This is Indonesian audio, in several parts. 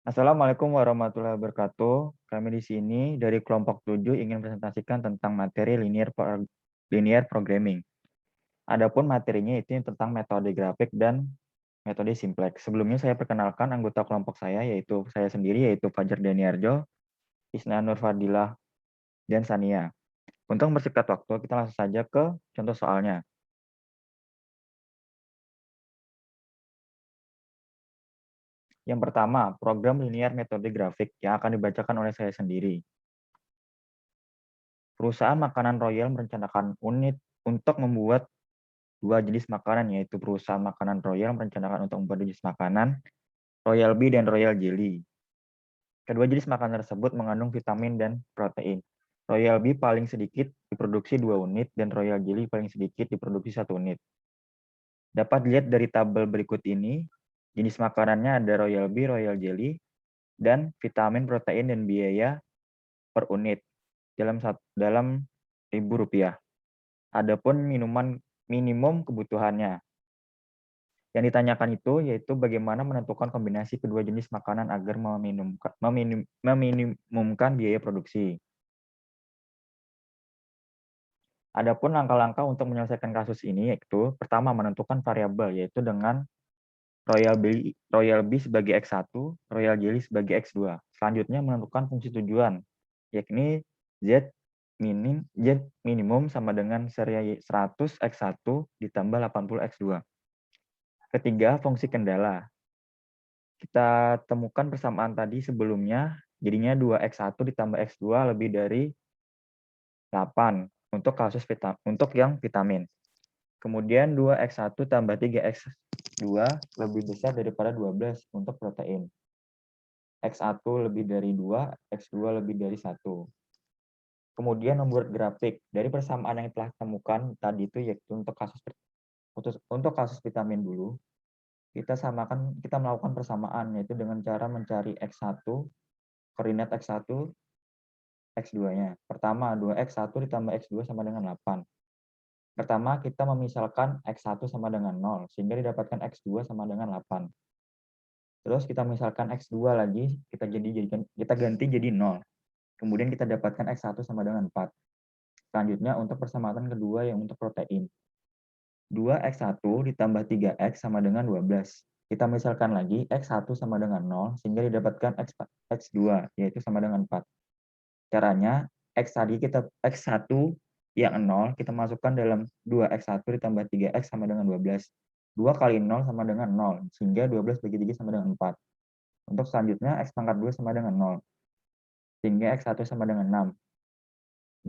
Assalamualaikum warahmatullahi wabarakatuh. Kami di sini dari kelompok 7 ingin presentasikan tentang materi linear programming. Adapun materinya itu tentang metode grafik dan metode simplex. Sebelumnya saya perkenalkan anggota kelompok saya, yaitu saya sendiri, yaitu Fajar Daniarjo, Isna Nurfadilah, dan Sania. Untuk mempersingkat waktu, kita langsung saja ke contoh soalnya. Yang pertama, program linear metode grafik yang akan dibacakan oleh saya sendiri. Perusahaan makanan Royal merencanakan unit untuk membuat dua jenis makanan, yaitu perusahaan makanan Royal merencanakan untuk membuat jenis makanan Royal Bee dan Royal Jelly. Kedua jenis makanan tersebut mengandung vitamin dan protein. Royal Bee paling sedikit diproduksi 2 unit dan Royal Jelly paling sedikit diproduksi 1 unit. Dapat dilihat dari tabel berikut ini, jenis makanannya ada Royal Bee, Royal Jelly, dan vitamin, protein, dan biaya per unit dalam Rp1.000. Adapun minuman minimum kebutuhannya. Yang ditanyakan itu yaitu bagaimana menentukan kombinasi kedua jenis makanan agar meminimumkan biaya produksi. Adapun langkah-langkah untuk menyelesaikan kasus ini yaitu pertama menentukan variabel yaitu dengan Royal B sebagai X1, Royal Jelly sebagai X2. Selanjutnya menentukan fungsi tujuan yakni Z minimum sama dengan seri 100 X1 ditambah 80 X2. Ketiga, fungsi kendala. Kita temukan persamaan tadi sebelumnya, jadinya 2X1 ditambah X2 lebih dari 8 untuk yang vitamin. Kemudian 2X1 tambah 3X2 lebih besar daripada 12 untuk protein. X1 lebih dari 2, X2 lebih dari 1. Kemudian membuat grafik. Dari persamaan yang telah temukan tadi itu yaitu untuk kasus vitamin dulu, kita melakukan persamaan yaitu dengan cara mencari X1, koordinat X1, X2-nya. Pertama, 2X1 ditambah X2 sama dengan 8. Pertama, kita memisalkan X1 sama dengan 0, sehingga didapatkan X2 sama dengan 8. Terus kita misalkan X2 lagi, kita ganti jadi 0. Kemudian kita dapatkan X1 sama dengan 4. Selanjutnya, untuk persamaan kedua yang untuk protein. 2X1 ditambah 3X sama dengan 12. Kita misalkan lagi X1 sama dengan 0, sehingga didapatkan X2, yaitu sama dengan 4. Caranya, X1 yang 0, kita masukkan dalam 2X1 ditambah 3X sama dengan 12. 2 kali 0 sama dengan 0, sehingga 12 bagi 3 sama dengan 4. Untuk selanjutnya, X pangkat 2 sama dengan 0, sehingga X1 sama dengan 6.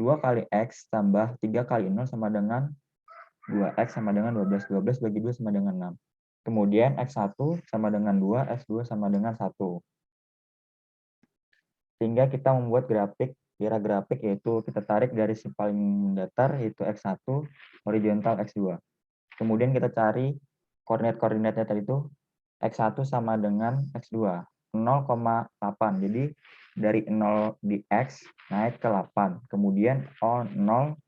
2 kali X tambah 3 kali 0 sama dengan 2X sama dengan 12. 12 bagi 2 sama dengan 6. Kemudian X1 sama dengan 2, X2 sama dengan 1. Sehingga kita membuat grafik yaitu kita tarik garis yang paling datar yaitu X1, horizontal X2. Kemudian kita cari koordinat-koordinatnya tadi itu X1 sama dengan X2, 0,8. Jadi dari 0 di X naik ke 8. Kemudian 0,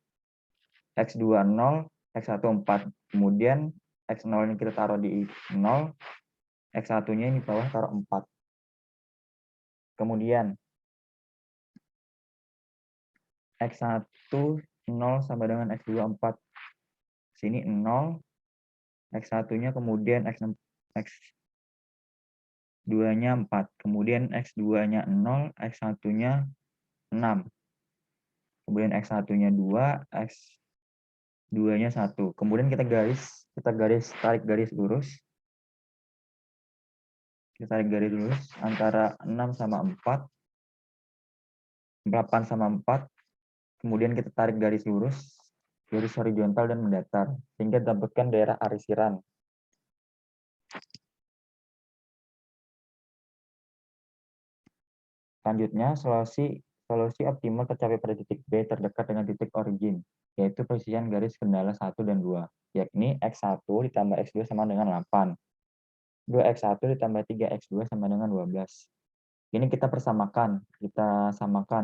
X2 0, X1 4. Kemudian X0 ini kita taruh di 0, X1-nya ini bawah taruh 4. Kemudian X1 0 sama dengan X2 4. Sini 0, X1-nya kemudian X2-nya 4. Kemudian X2-nya 0, X1-nya 6. Kemudian X1-nya 2, X2-nya 1. Kemudian kita tarik garis lurus. Kita tarik garis lurus antara 6 sama 4, 8 sama 4. Kemudian kita tarik garis lurus, garis horizontal dan mendatar, sehingga dapatkan daerah arisiran. Selanjutnya, solusi optimal tercapai pada titik B terdekat dengan titik origin, yaitu posisian garis kendala 1 dan 2, yakni X1 ditambah X2 sama dengan 8. 2X1 ditambah 3X2 sama dengan 12. Ini kita samakan,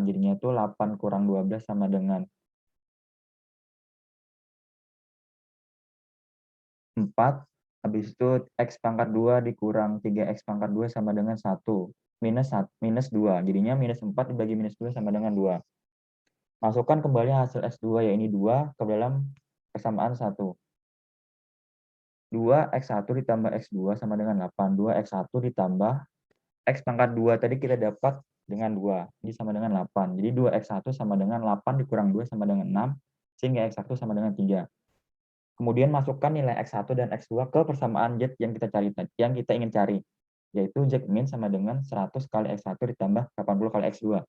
jadinya itu 8 kurang 12 sama dengan 4, Habis itu X pangkat 2 dikurang 3X pangkat 2 sama dengan 1. Minus 2. Jadinya minus 4 dibagi minus 2 sama dengan 2. Masukkan kembali hasil X2, yaitu 2, ke dalam persamaan 1. 2X1 ditambah X2 sama dengan 8. 2X1 ditambah X pangkat 2 tadi kita dapat dengan 2. Ini sama dengan 8. Jadi 2X1 sama dengan 8 dikurang 2 sama dengan 6. Sehingga X1 sama dengan 3. Kemudian masukkan nilai X1 dan X2 ke persamaan Z yang kita ingin cari. Yaitu Z min sama dengan 100 kali X1 ditambah 80 kali X2.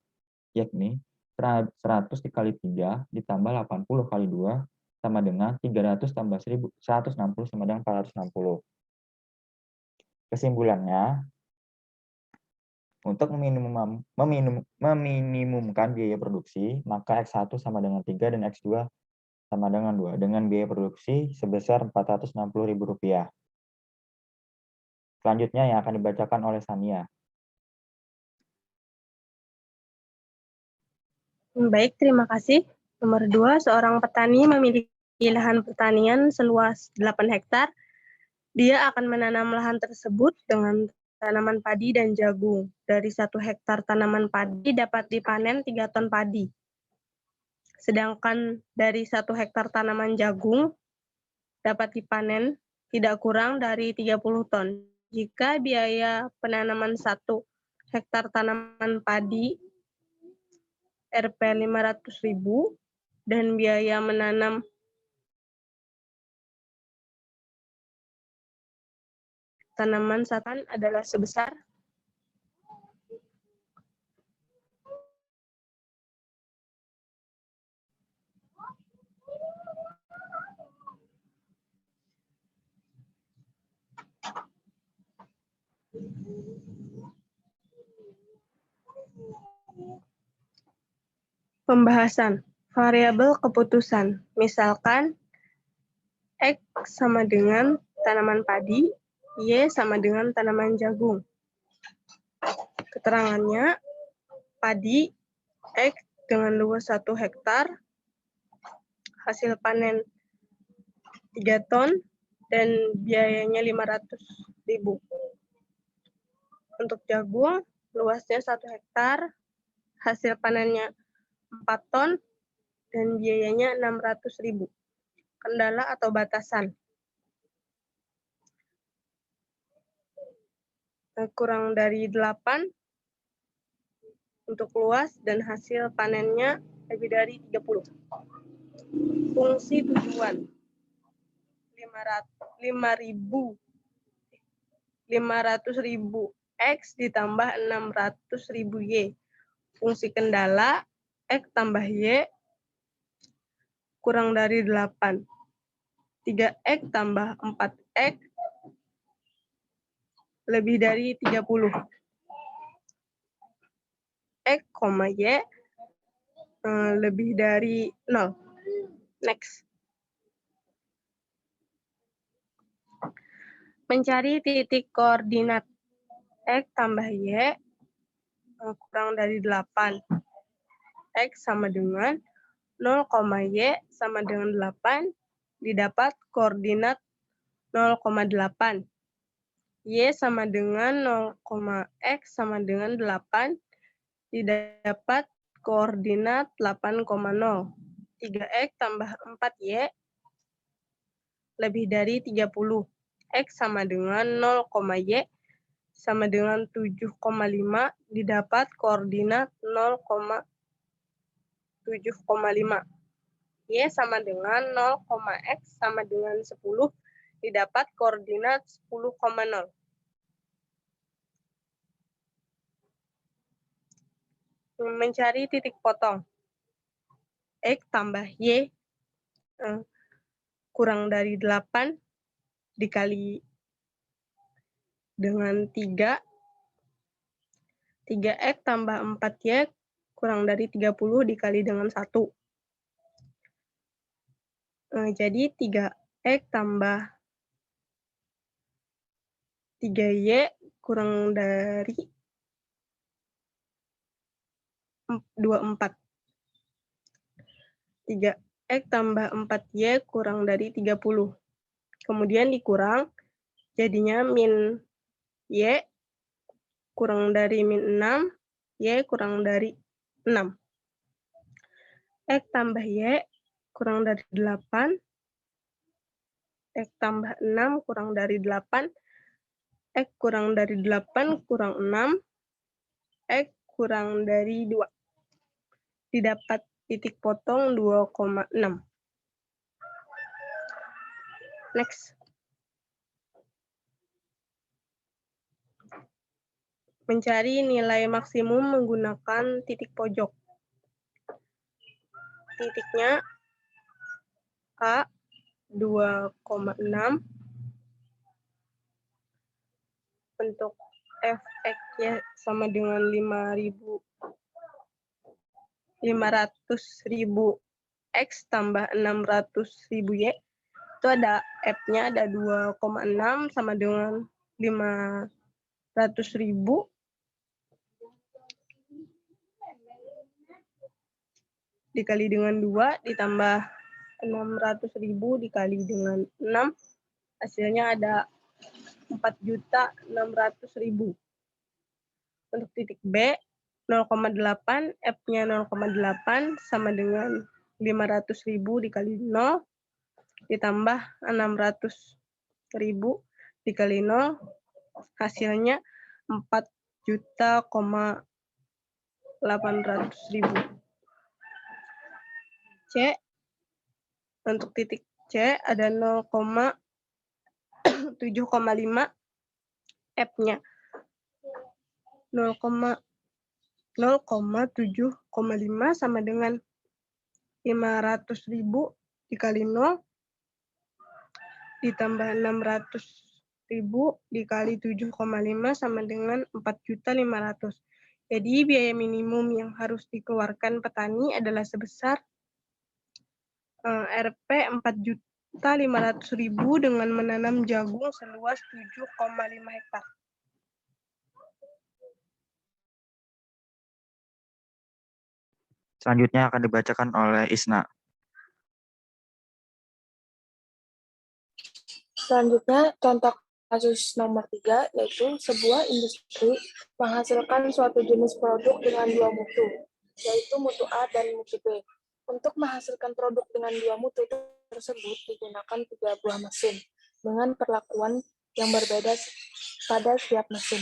Yakni 100 dikali 3 ditambah 80 kali 2 sama dengan 300 tambah 160 sama dengan 460. Kesimpulannya, untuk meminimumkan biaya produksi, maka X1 sama dengan 3 dan X2 sama dengan 2, dengan biaya produksi sebesar Rp460.000. Selanjutnya yang akan dibacakan oleh Sania. Baik, terima kasih. Nomor 2, seorang petani memiliki lahan pertanian seluas 8 hektar. Dia akan menanam lahan tersebut dengan tanaman padi dan jagung. Dari 1 hektar tanaman padi dapat dipanen 3 ton padi. Sedangkan dari 1 hektar tanaman jagung dapat dipanen tidak kurang dari 30 ton. Jika biaya penanaman 1 hektar tanaman padi Rp 500.000 dan biaya menanam tanaman satan adalah sebesar pembahasan variabel keputusan. Misalkan X sama dengan tanaman padi, Y sama dengan tanaman jagung. Keterangannya, padi X dengan luas 1 hektar, hasil panen 3 ton, dan biayanya 500.000. Untuk jagung, luasnya 1 hektar, hasil panennya 4 ton, dan biayanya 600.000. Kendala atau batasan. Kurang dari 8 untuk luas dan hasil panennya lebih dari 30. Fungsi tujuan 500.000 X ditambah 600.000 Y. Fungsi kendala X tambah Y kurang dari 8. 3X tambah 4X lebih dari 30. X, Y lebih dari 0. Next. Mencari titik koordinat X tambah Y kurang dari 8. X sama dengan 0, Y sama dengan 8. Didapat koordinat 0,8. Y sama dengan 0, X sama dengan 8. Didapat koordinat 8,0. 3X tambah 4Y lebih dari 30. X sama dengan 0, Y sama dengan 7,5. Didapat koordinat 0,7,5. Y sama dengan 0, X sama dengan 10. Didapat koordinat 10,0. Mencari titik potong. X tambah Y kurang dari 8 dikali dengan 3. 3X tambah 4Y kurang dari 30 dikali dengan 1. Jadi 3X tambah 3Y kurang dari 24. 3X tambah 4Y kurang dari 30. Kemudian dikurang Jadinya min Y kurang dari min 6, Y kurang dari 6. X tambah Y kurang dari 8, X tambah 6 kurang dari 8, X kurang dari 8 kurang 6, X kurang dari 2. Didapat titik potong 2,6. Next. Mencari nilai maksimum menggunakan titik pojok. Titiknya A 2,6. Untuk Fx-nya sama dengan 500.000 X tambah 600.000 Y. Itu ada F-nya ada 2,6 sama dengan 500.000 dikali dengan 2 ditambah 600.000 dikali dengan 6, hasilnya ada 4.600.000. Untuk titik B 0,8, F-nya 0,8 sama dengan 500.000 dikali 0 ditambah 600.000 dikali 0, hasilnya 4.800.000. C, untuk titik C ada 0,7,5, F-nya 0,7,5 sama dengan 500.000 dikali 0 ditambah 600.000 dikali 7,5 sama dengan 4.500.000. Jadi biaya minimum yang harus dikeluarkan petani adalah sebesar Rp 4.500.000 dengan menanam jagung seluas 7,5 hektar. Selanjutnya akan dibacakan oleh Isna. Selanjutnya, contoh kasus nomor 3, yaitu sebuah industri menghasilkan suatu jenis produk dengan dua mutu, yaitu mutu A dan mutu B. Untuk menghasilkan produk dengan dua mutu tersebut digunakan 3 buah mesin dengan perlakuan yang berbeda pada setiap mesin,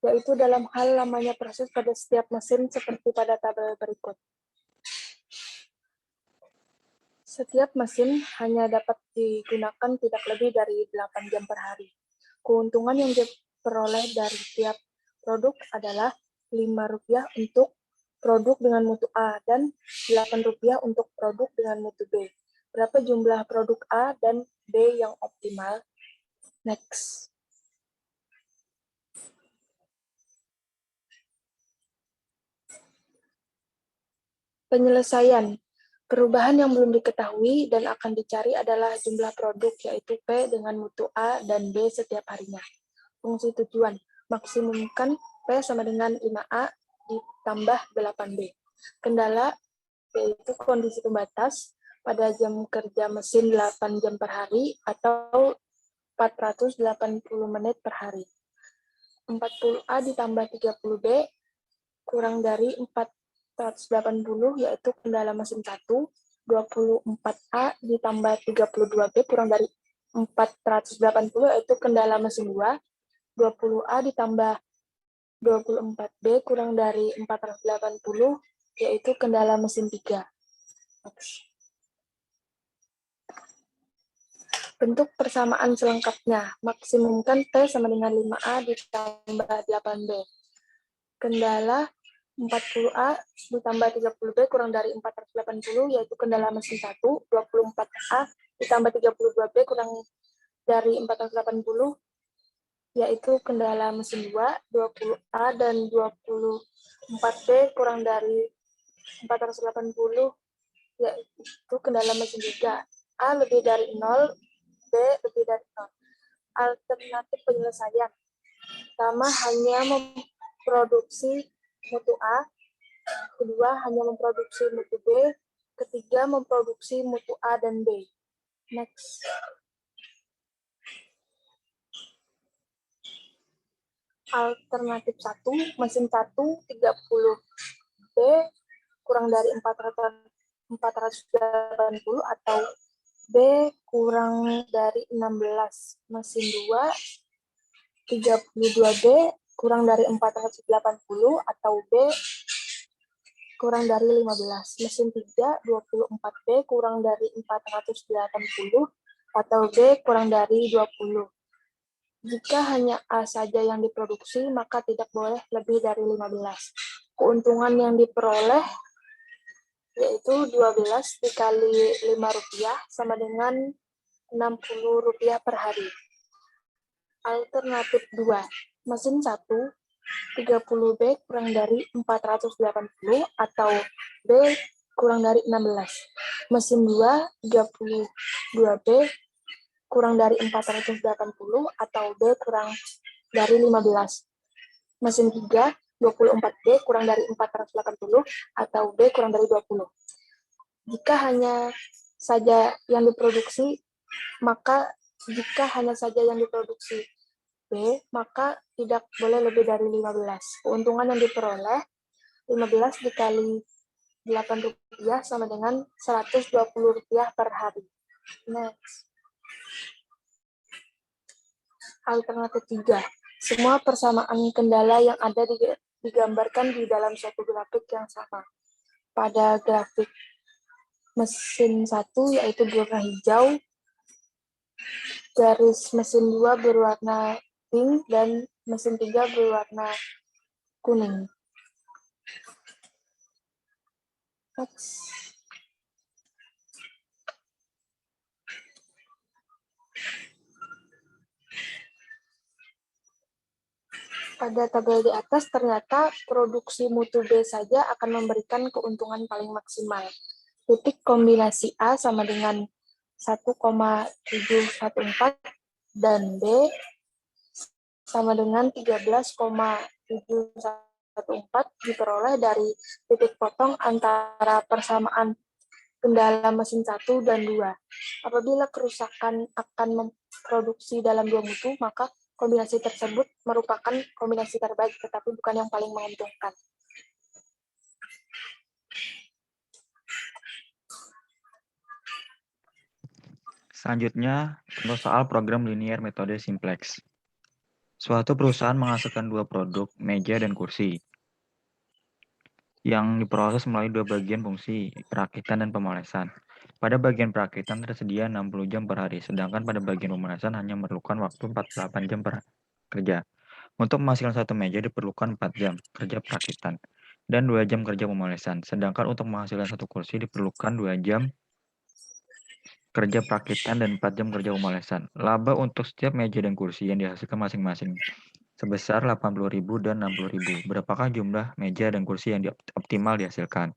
yaitu dalam hal lamanya proses pada setiap mesin seperti pada tabel berikut. Setiap mesin hanya dapat digunakan tidak lebih dari 8 jam per hari. Keuntungan yang diperoleh dari tiap produk adalah Rp5 untuk produk dengan mutu A dan Rp8 untuk produk dengan mutu B. Berapa jumlah produk A dan B yang optimal? Next. Penyelesaian. Perubahan yang belum diketahui dan akan dicari adalah jumlah produk, yaitu P dengan mutu A dan B setiap harinya. Fungsi tujuan, maksimumkan P sama dengan 5A ditambah 8B. Kendala, yaitu kondisi pembatas pada jam kerja mesin 8 jam per hari atau 480 menit per hari. 40A ditambah 30B kurang dari 480, yaitu kendala mesin 1, 24A ditambah 32B kurang dari 480, yaitu kendala mesin 2, 20A ditambah 24B kurang dari 480, yaitu kendala mesin 3. Bentuk persamaan selengkapnya, maksimumkan T sama dengan 5A ditambah 8B. Kendala 40A ditambah 30B kurang dari 480, yaitu kendala mesin 1, 24A ditambah 32B kurang dari 480, yaitu kendala mesin 2, 20A dan 24B kurang dari 480, yaitu kendala mesin 3. A lebih dari 0, B lebih dari 0. Alternatif penyelesaian. Pertama, hanya memproduksi mutu A, kedua hanya memproduksi mutu B, ketiga memproduksi mutu A dan B. Next. Alternatif 1, mesin 1 30B kurang dari 480 atau B kurang dari 16. Mesin 2 32B kurang dari 480 atau B kurang dari 15. Mesin 3 24B kurang dari 480 atau B kurang dari 20. Jika hanya A saja yang diproduksi, maka tidak boleh lebih dari 15. Keuntungan yang diperoleh yaitu 12 dikali Rp5 sama dengan Rp60 per hari. Alternatif 2, mesin 1 30B kurang dari 480 atau B kurang dari 16. Mesin 2 32B kurang dari 480 atau B kurang dari 15. Mesin 3 24B kurang dari 480 atau B kurang dari 20. Jika hanya saja yang diproduksi, maka B, maka tidak boleh lebih dari 15. Keuntungan yang diperoleh 15 dikali Rp8 sama dengan Rp120 per hari. Next. Alternatif 3. Semua persamaan kendala yang ada digambarkan di dalam suatu grafik yang sama. Pada grafik mesin 1 yaitu berwarna hijau, garis mesin 2 berwarna pink, dan mesin 3 berwarna kuning. Next. Pada tabel di atas, ternyata produksi mutu B saja akan memberikan keuntungan paling maksimal. Titik kombinasi A sama dengan 1,714 dan B sama dengan 13,714 diperoleh dari titik potong antara persamaan kendala mesin 1 dan 2. Apabila kerusakan akan memproduksi dalam dua mutu, maka kombinasi tersebut merupakan kombinasi terbaik, tetapi bukan yang paling menguntungkan. Selanjutnya, contoh soal program linear metode simplex. Suatu perusahaan menghasilkan dua produk, meja dan kursi, yang diproses melalui dua bagian fungsi, perakitan dan pemolesan. Pada bagian perakitan tersedia 60 jam per hari, sedangkan pada bagian pemolesan hanya memerlukan waktu 48 jam per kerja. Untuk menghasilkan satu meja diperlukan 4 jam kerja perakitan dan 2 jam kerja pemolesan, sedangkan untuk menghasilkan satu kursi diperlukan 2 jam kerja perakitan dan 4 jam kerja pemolesan. Laba untuk setiap meja dan kursi yang dihasilkan masing-masing sebesar 80.000 dan 60.000. Berapakah jumlah meja dan kursi yang optimal dihasilkan?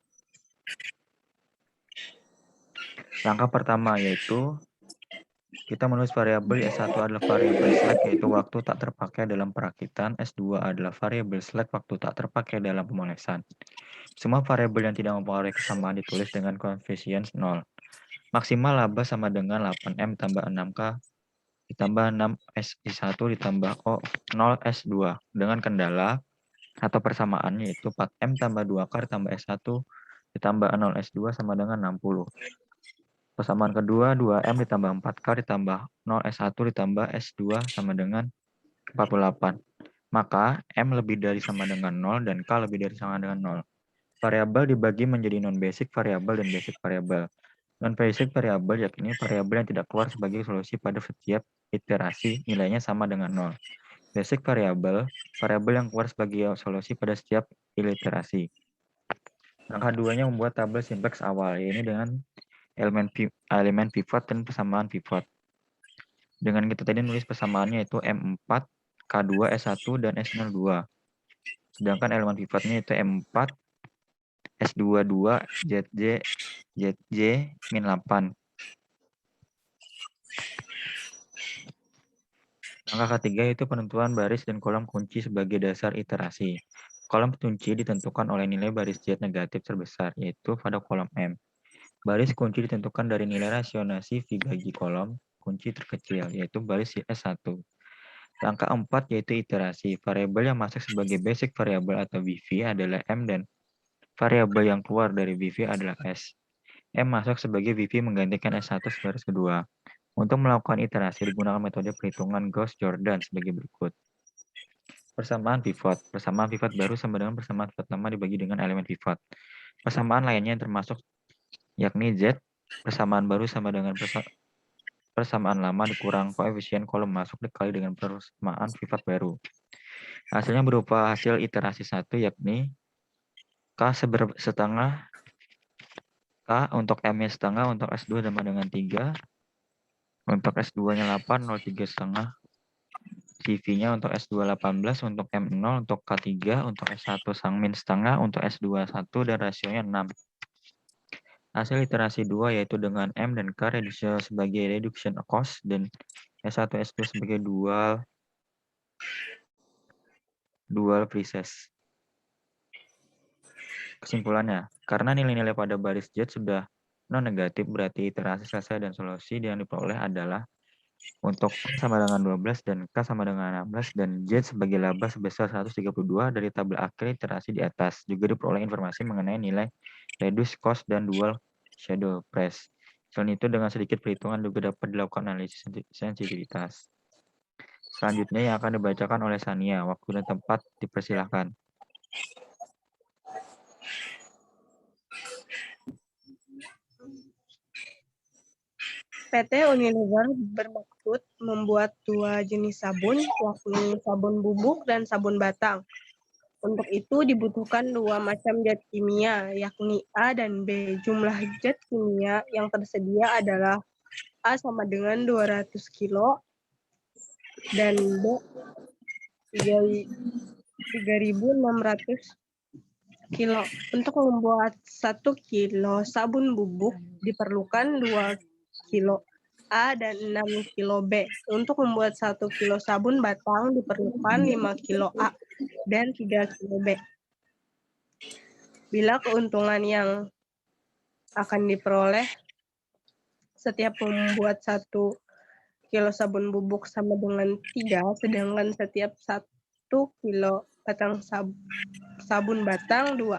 Langkah pertama yaitu kita menulis variabel. S1 adalah variabel slack, yaitu waktu tak terpakai dalam perakitan. S2 adalah variabel slack, waktu tak terpakai dalam pemolesan. Semua variabel yang tidak mempengaruhi kesamaan ditulis dengan koefisien 0. Maksimal laba sama dengan 8M tambah 6K ditambah 6S1 ditambah 0 S2 dengan kendala atau persamaannya yaitu 4M tambah 2K ditambah S1 ditambah 0 S2 sama dengan 60. Persamaan kedua 2M ditambah 4K ditambah 0 S1 ditambah S2 sama dengan 48. Maka M lebih dari sama dengan 0 dan K lebih dari sama dengan 0. Variabel dibagi menjadi non-basic variabel dan basic variabel. Non-basic variabel yakni variabel yang tidak keluar sebagai solusi pada setiap iterasi nilainya sama dengan 0. Basic variabel, variabel yang keluar sebagai solusi pada setiap iterasi. Langkah duanya membuat tabel simplex awal, yaitu dengan elemen pivot dan persamaan pivot. Dengan kita tadi nulis persamaannya itu M4, K2, S1, dan S02. Sedangkan elemen pivotnya itu M4, S22, ZJ, min 8. Langkah ketiga itu penentuan baris dan kolom kunci sebagai dasar iterasi. Kolom kunci ditentukan oleh nilai baris Z negatif terbesar, yaitu pada kolom M. Baris kunci ditentukan dari nilai rasionasi V bagi kolom kunci terkecil, yaitu baris S1. Langkah 4 yaitu iterasi. Variabel yang masuk sebagai basic variable atau BV adalah M dan variabel yang keluar dari BV adalah S. M masuk sebagai BV menggantikan S1 sebaris kedua. Untuk melakukan iterasi digunakan metode perhitungan Gauss-Jordan sebagai berikut. Persamaan pivot. Persamaan pivot baru sama dengan persamaan pivot lama dibagi dengan elemen pivot. Persamaan lainnya yang termasuk yakni Z. Persamaan baru sama dengan persamaan lama dikurang koefisien kolom masuk dikali dengan persamaan pivot baru. Hasilnya berupa hasil iterasi 1 yakni K setengah K untuk M-nya setengah untuk S2 sama dengan 3. Untuk S2-nya 8, 0,3 setengah. CV-nya untuk S2 18, untuk M0, untuk K3, untuk S1 min setengah, untuk S2 1, dan rasionya 6. Hasil iterasi 2 yaitu dengan M dan K sebagai reduction cost dan S1 S2 sebagai dual precess. Kesimpulannya, karena nilai-nilai pada baris Z sudah non-negatif, berarti iterasi selesai dan solusi yang diperoleh adalah untuk P sama dengan 12 dan K sama dengan 16 dan Z sebagai laba sebesar 132 dari tabel akhir iterasi di atas. Juga diperoleh informasi mengenai nilai reduce cost dan dual shadow price. Selain itu dengan sedikit perhitungan juga dapat dilakukan analisis sensitivitas. Selanjutnya yang akan dibacakan oleh Sania. Waktu dan tempat dipersilahkan. PT Unilever bermaksud membuat 2 jenis sabun, yakni sabun bubuk dan sabun batang. Untuk itu dibutuhkan 2 macam zat kimia, yakni A dan B. Jumlah zat kimia yang tersedia adalah A sama dengan 200 kilo dan B 3.600 kilo. Untuk membuat 1 kilo sabun bubuk diperlukan 2 kilo A dan 6 kilo B. Untuk membuat 1 kilo sabun batang diperlukan 5 kilo A dan 3 kilo B. Bila keuntungan yang akan diperoleh setiap membuat 1 kilo sabun bubuk sama dengan 3, sedangkan setiap 1 kilo batang sabun batang 2.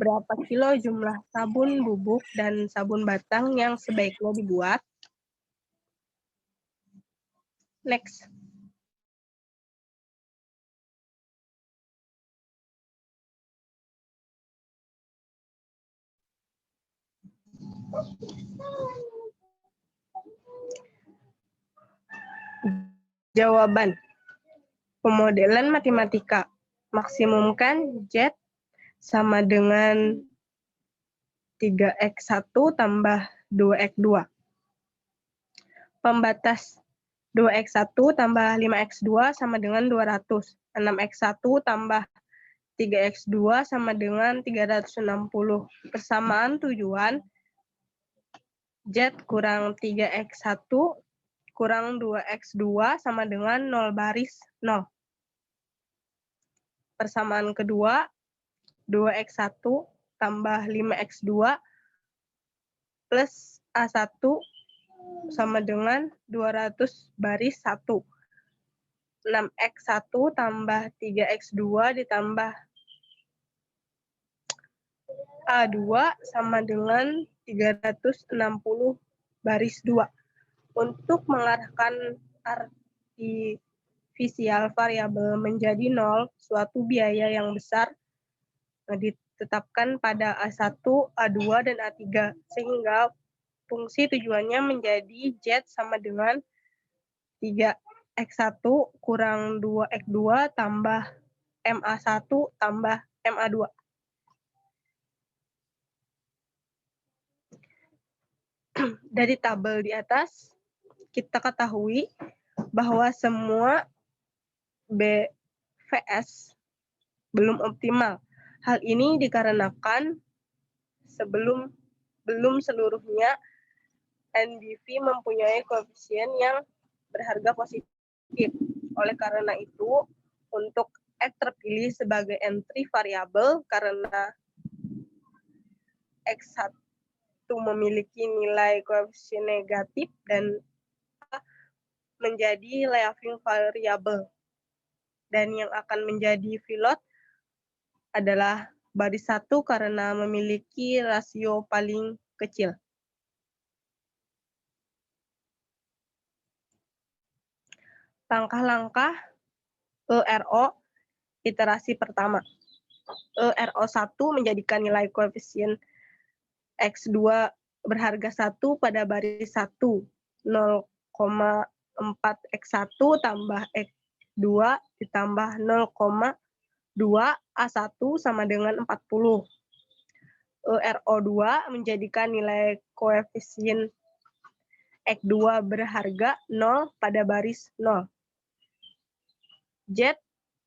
Berapa kilo jumlah sabun bubuk dan sabun batang yang sebaiknya dibuat? Next. Jawaban. Pemodelan matematika. Maksimumkan Z sama dengan 3x1 tambah 2x2. Pembatas 2x1 tambah 5x2 sama dengan 200. 6x1 tambah 3x2 sama dengan 360. Persamaan tujuan Z kurang 3x1 kurang 2x2 sama dengan 0 baris 0. Persamaan kedua 2x1 tambah 5x2 plus A1 sama dengan 200 baris 1. 6x1 tambah 3x2 ditambah A2 sama dengan 360 baris 2. Untuk mengarahkan artifisial variabel menjadi 0, suatu biaya yang besar ditetapkan pada A1, A2, dan A3, sehingga fungsi tujuannya menjadi Z sama dengan 3x1 kurang 2x2 tambah MA1 tambah MA2. Dari tabel di atas, kita ketahui bahwa semua BVS belum optimal. Hal ini dikarenakan belum seluruhnya NBV mempunyai koefisien yang berharga positif. Oleh karena itu, untuk X terpilih sebagai entry variabel karena X1 memiliki nilai koefisien negatif dan menjadi layout variable. Dan yang akan menjadi pilot adalah baris 1 karena memiliki rasio paling kecil. Langkah-langkah ERO iterasi pertama. ERO 1 menjadikan nilai koefisien X2 berharga 1 pada baris 1, 0,4X1 tambah X2 ditambah 0,2 A1 sama dengan 40. ERO2 menjadikan nilai koefisien X2 berharga 0 pada baris 0. Z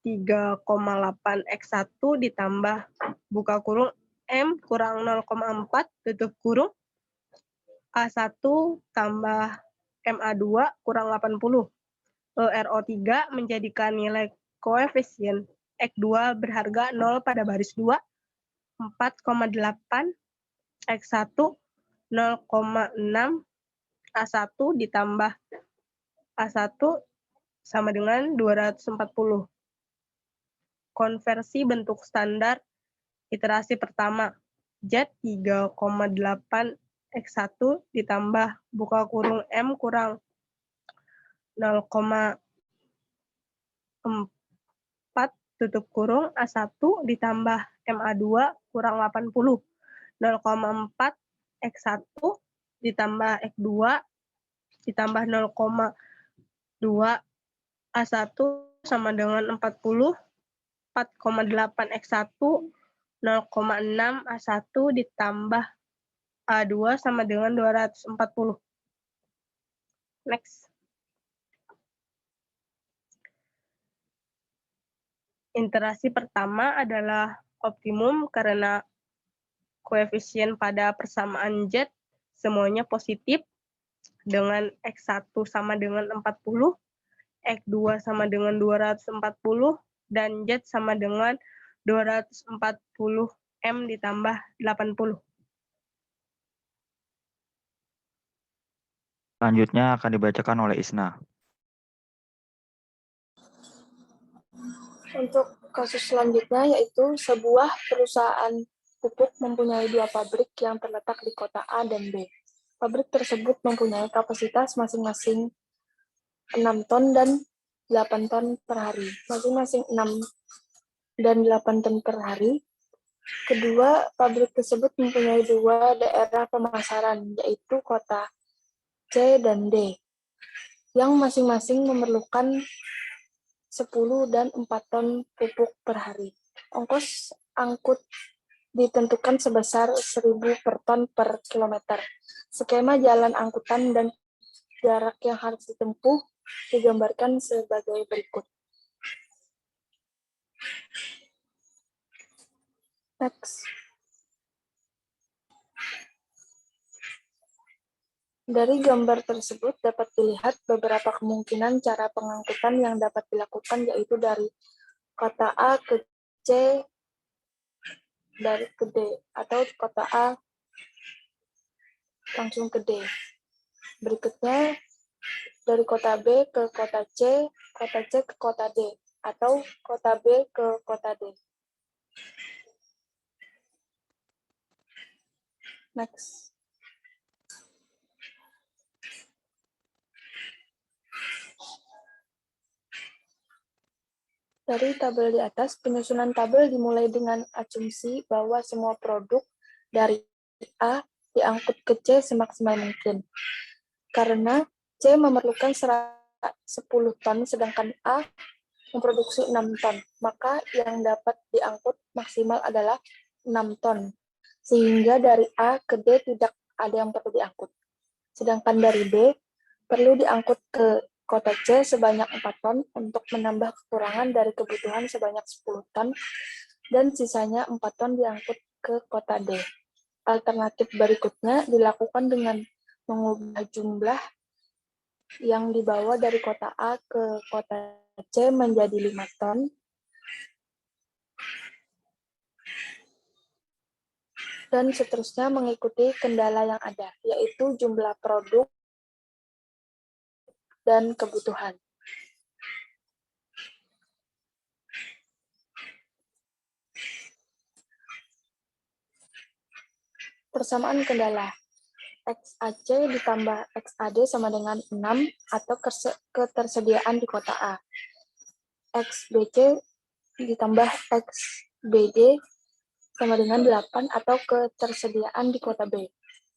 3,8 X1 ditambah buka kurung M kurang 0,4 tutup kurung A1 tambah MA2 kurang 80. ERO3 menjadikan nilai koefisien X2 berharga 0 pada baris 2, 4,8 X1 0,6 A1 ditambah A1 sama dengan 240. Konversi bentuk standar iterasi pertama. Z 3,8 X1 ditambah buka kurung M kurang 0,4 tutup kurung A1 ditambah MA2 kurang 80. 0,4 X1 ditambah X2 ditambah 0,2 A1 sama dengan 40. 4,8 X1 0,6 A1 ditambah A2 sama dengan 240. Next. Iterasi pertama adalah optimum karena koefisien pada persamaan Z semuanya positif dengan X1 sama dengan 40, X2 sama dengan 240, dan Z sama dengan 240 M ditambah 80. Selanjutnya akan dibacakan oleh Isna. Untuk kasus selanjutnya yaitu sebuah perusahaan pupuk mempunyai 2 pabrik yang terletak di kota A dan B. Pabrik tersebut mempunyai kapasitas masing-masing 6 ton dan 8 ton per hari. Masing-masing 6 dan 8 ton per hari. Kedua, pabrik tersebut mempunyai 2 daerah pemasaran, yaitu kota C dan D, yang masing-masing memerlukan 10 dan 4 ton pupuk per hari. Ongkos angkut ditentukan sebesar 1.000 per ton per kilometer. Skema jalan angkutan dan jarak yang harus ditempuh digambarkan sebagai berikut. Next. Dari gambar tersebut dapat dilihat beberapa kemungkinan cara pengangkutan yang dapat dilakukan, yaitu dari kota A ke C, dari ke D, atau kota A langsung ke D. Berikutnya, dari kota B ke kota C ke kota D, atau kota B ke kota D. Next. Dari tabel di atas, penyusunan tabel dimulai dengan asumsi bahwa semua produk dari A diangkut ke C semaksimal mungkin. Karena C memerlukan 10 ton, sedangkan A memproduksi 6 ton, maka yang dapat diangkut maksimal adalah 6 ton. Sehingga dari A ke D tidak ada yang perlu diangkut. Sedangkan dari B perlu diangkut ke kota C sebanyak 4 ton untuk menambah kekurangan dari kebutuhan sebanyak 10 ton, dan sisanya 4 ton diangkut ke kota D. Alternatif berikutnya dilakukan dengan mengubah jumlah yang dibawa dari kota A ke kota C menjadi 5 ton, dan seterusnya mengikuti kendala yang ada, yaitu jumlah produk dan kebutuhan. Persamaan kendala. XAC ditambah XAD sama dengan 6 atau ketersediaan di kota A. XBC ditambah XBD sama dengan 8 atau ketersediaan di kota B.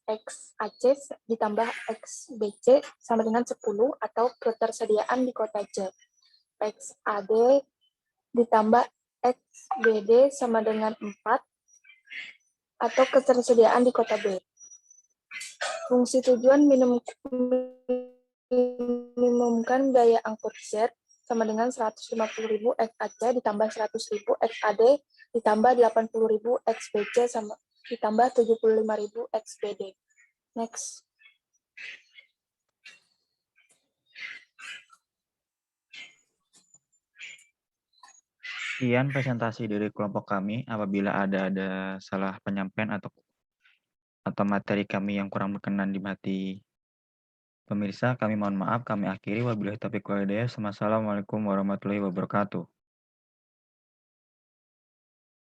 XAC ditambah XBC sama dengan 10 atau ketersediaan di kota C. XAD ditambah XBD sama dengan 4 atau ketersediaan di kota B. Fungsi tujuan minimumkan biaya angkut Z sama dengan 150.000 XAC ditambah 100.000 XAD ditambah 80.000 XBC sama ditambah 75.000 XBD. Next. Sekian presentasi dari kelompok kami. Apabila ada salah penyampaian atau materi kami yang kurang berkenan di hati pemirsa, kami mohon maaf. Kami akhiri. Wabillahi taufiq wal hidayah. Wassalamualaikum warahmatullahi wabarakatuh.